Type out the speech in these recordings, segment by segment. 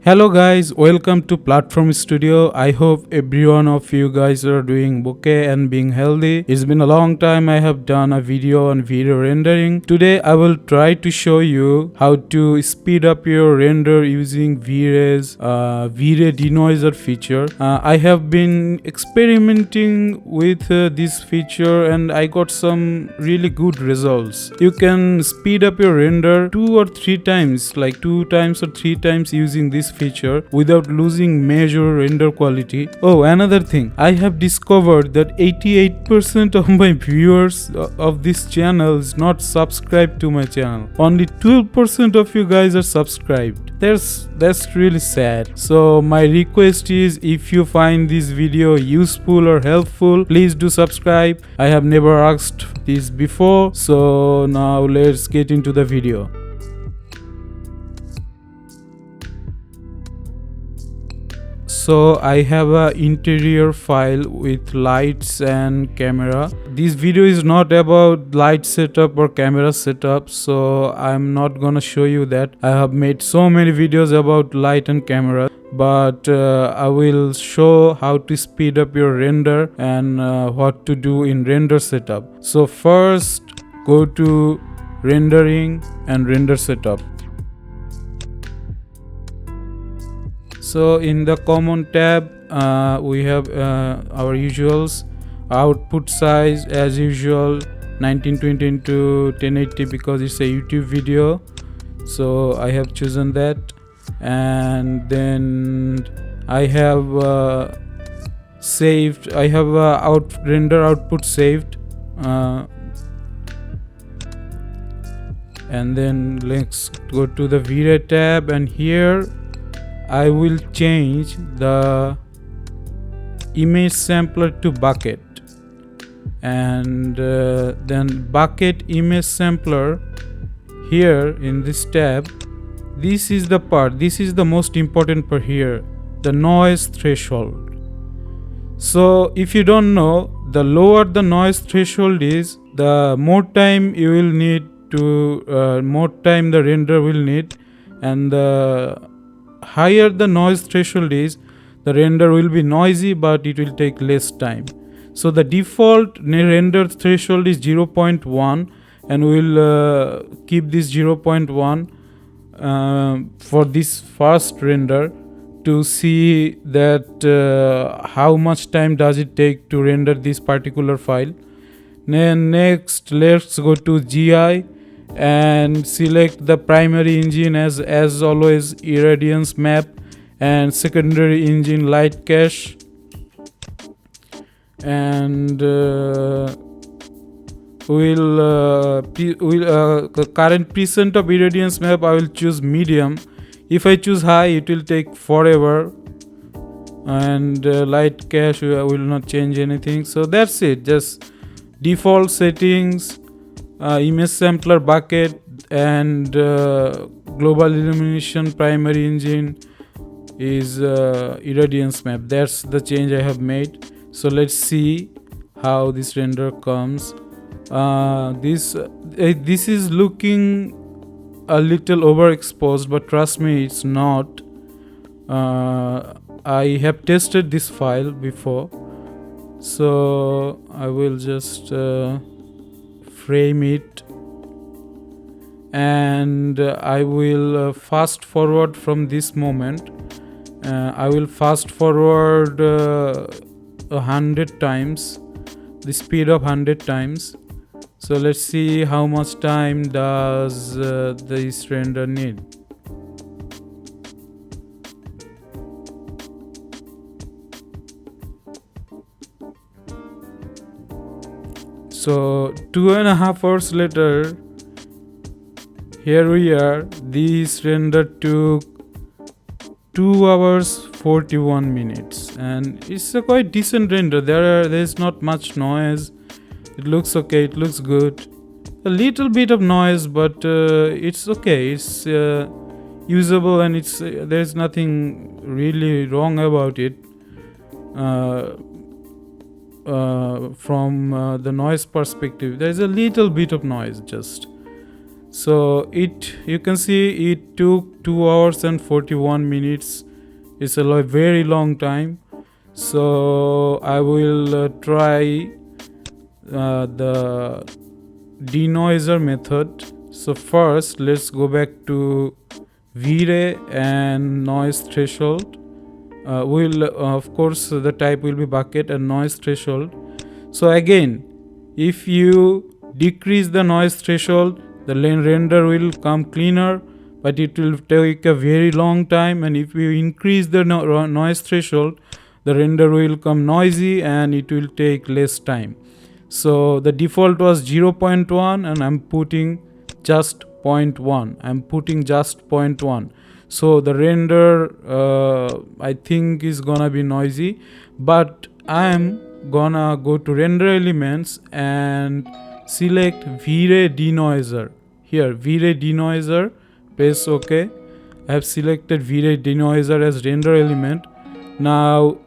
Hello guys, welcome to Platform Studio. I hope every one of you guys are doing okay and being healthy. It's been a long time I have done a video on video rendering. Today I will try to show you how to speed up your render using VRay's VRay Denoiser feature. I have been experimenting with this feature and I got some really good results. You can speed up your render 2 or 3 times, like 2 times or 3 times using this feature without losing major render quality. Oh, another thing, I have discovered that 88% of my viewers of this channel is not subscribed to my channel. Only 12% of you guys are subscribed. That's really sad. So my request is, if you find this video useful or helpful, please do subscribe. I have never asked this before, so now let's get into the video. So I have an interior file with lights and camera. This video is not about light setup or camera setup, so I'm not gonna show you that. I have made so many videos about light and camera, but I will show how to speed up your render and what to do in render setup. So first, go to rendering and render setup. So in the common tab, we have our usuals. Output size as usual 1920 into 1080 because it's a YouTube video, so I have chosen that. And then I have saved, I have render output saved, and then let's go to the VRay tab, and here I will change the image sampler to bucket, and then bucket image sampler. Here in this tab, this is the part, this is the most important part here, the noise threshold. So if you don't know, the lower the noise threshold is, the more time you will need to more time the render will need, and the higher the noise threshold is, the render will be noisy but it will take less time. So the default render threshold is 0.1, and we'll keep this 0.1 for this first render to see that how much time does it take to render this particular file. Then next, let's go to GI and select the primary engine as always irradiance map, and secondary engine light cache, and the current percent of irradiance map I will choose medium. If I choose high, it will take forever, and light cache will not change anything. So that's it, just default settings, image sampler bucket, and global illumination primary engine is irradiance map. That's the change I have made. So let's see how this render comes. This is looking a little overexposed, but trust me, it's not. I have tested this file before, so I will just frame it, and I will fast forward from this moment. I will fast forward 100 times, the speed of 100 times. So let's see how much time does this render need. So 2.5 hours later, here we are. This render took 2 hours 41 minutes, and it's a quite decent render. There's not much noise. It looks okay, it looks good. A little bit of noise, but it's okay. It's usable, and it's there's nothing really wrong about it. From the noise perspective, there's a little bit of noise just. So you can see it took 2 hours and 41 minutes. It's a very long time. So I will try the denoiser method. So first let's go back to VRay and noise threshold. Of course the type will be bucket and noise threshold. So again, if you decrease the noise threshold, the render will come cleaner, but it will take a very long time. And if you increase the noise threshold, the render will come noisy and it will take less time. So the default was 0.1 and I'm putting just 0.1. I'm putting just 0.1. So the render I think is gonna be noisy, but I'm gonna go to render elements and select VRay Denoiser. Here VRay Denoiser, press OK. I have selected VRay Denoiser as render element. Now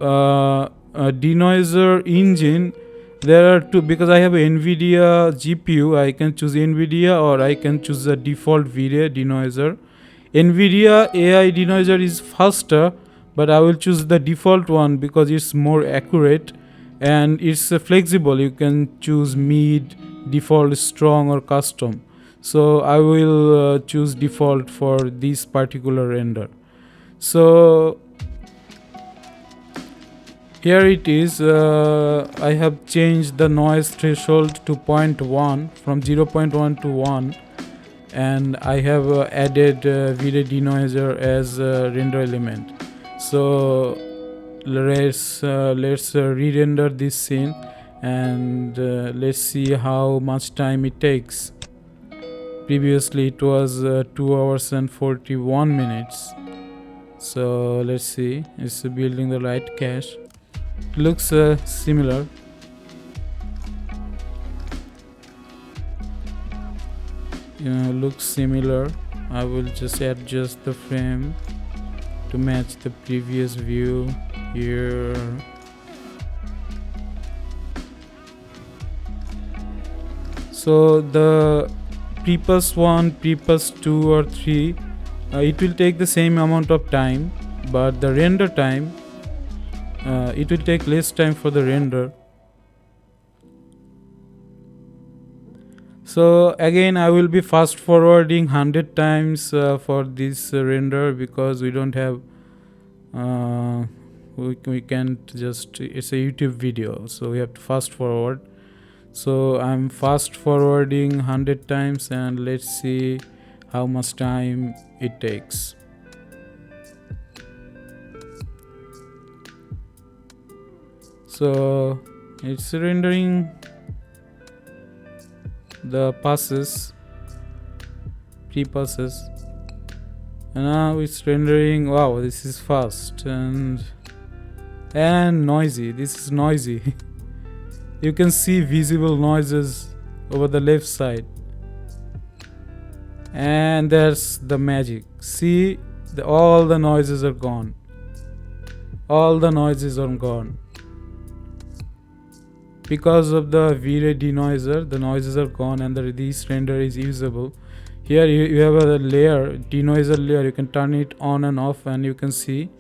denoiser engine, there are two, because I have a NVIDIA GPU. I can choose NVIDIA or I can choose the default VRay Denoiser. NVIDIA AI Denoiser is faster, but I will choose the default one because it's more accurate and it's flexible. You can choose mid, default, strong or custom. So I will choose default for this particular render. So here it is. I have changed the noise threshold to 0.1 from 0.1 to 1, and I have added VRay Denoiser as a render element. So let's re-render this scene and let's see how much time it takes. Previously it was 2 hours and 41 minutes. So let's see, it's building the right cache. It looks similar. Looks similar. I will just adjust the frame to match the previous view here. So the prepass 1, prepass 2 or 3, it will take the same amount of time, but the render time, it will take less time for the render. So again, I will be fast forwarding 100 times for this render, because we don't have we can't just, it's a YouTube video, so we have to fast forward. So I'm fast forwarding 100 times and let's see how much time it takes. So it's rendering the passes, pre-passes, and now it's rendering. Wow, this is fast and noisy. This is noisy. You can see visible noises over the left side, and there's the magic. See, all the noises are gone. All the noises are gone. Because of the VRay Denoiser, the noises are gone and this render is usable. Here you have a layer, denoiser layer. You can turn it on and off, and you can see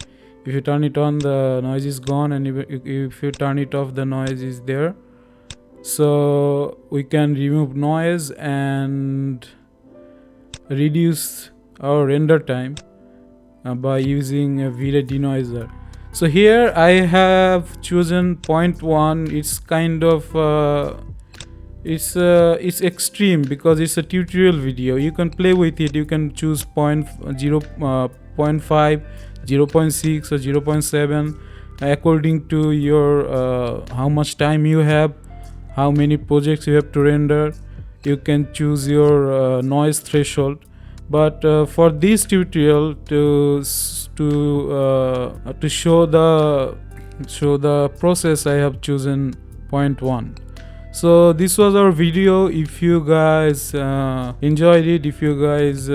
if you turn it on, the noise is gone, and if you turn it off, the noise is there. So we can remove noise and reduce our render time by using a VRay Denoiser. So here I have chosen 0.1. It's kind of it's extreme because it's a tutorial video. You can play with it. You can choose 0.5, 0.6 or 0.7 according to your how much time you have, how many projects you have to render. You can choose your noise threshold. But for this tutorial, to show the process, I have chosen 0.1. So this was our video. If you guys enjoyed it, if you guys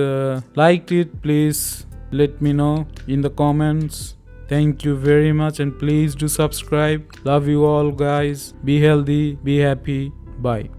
liked it, please let me know in the comments. Thank you very much, and please do subscribe. Love you all guys. Be healthy, be happy. Bye.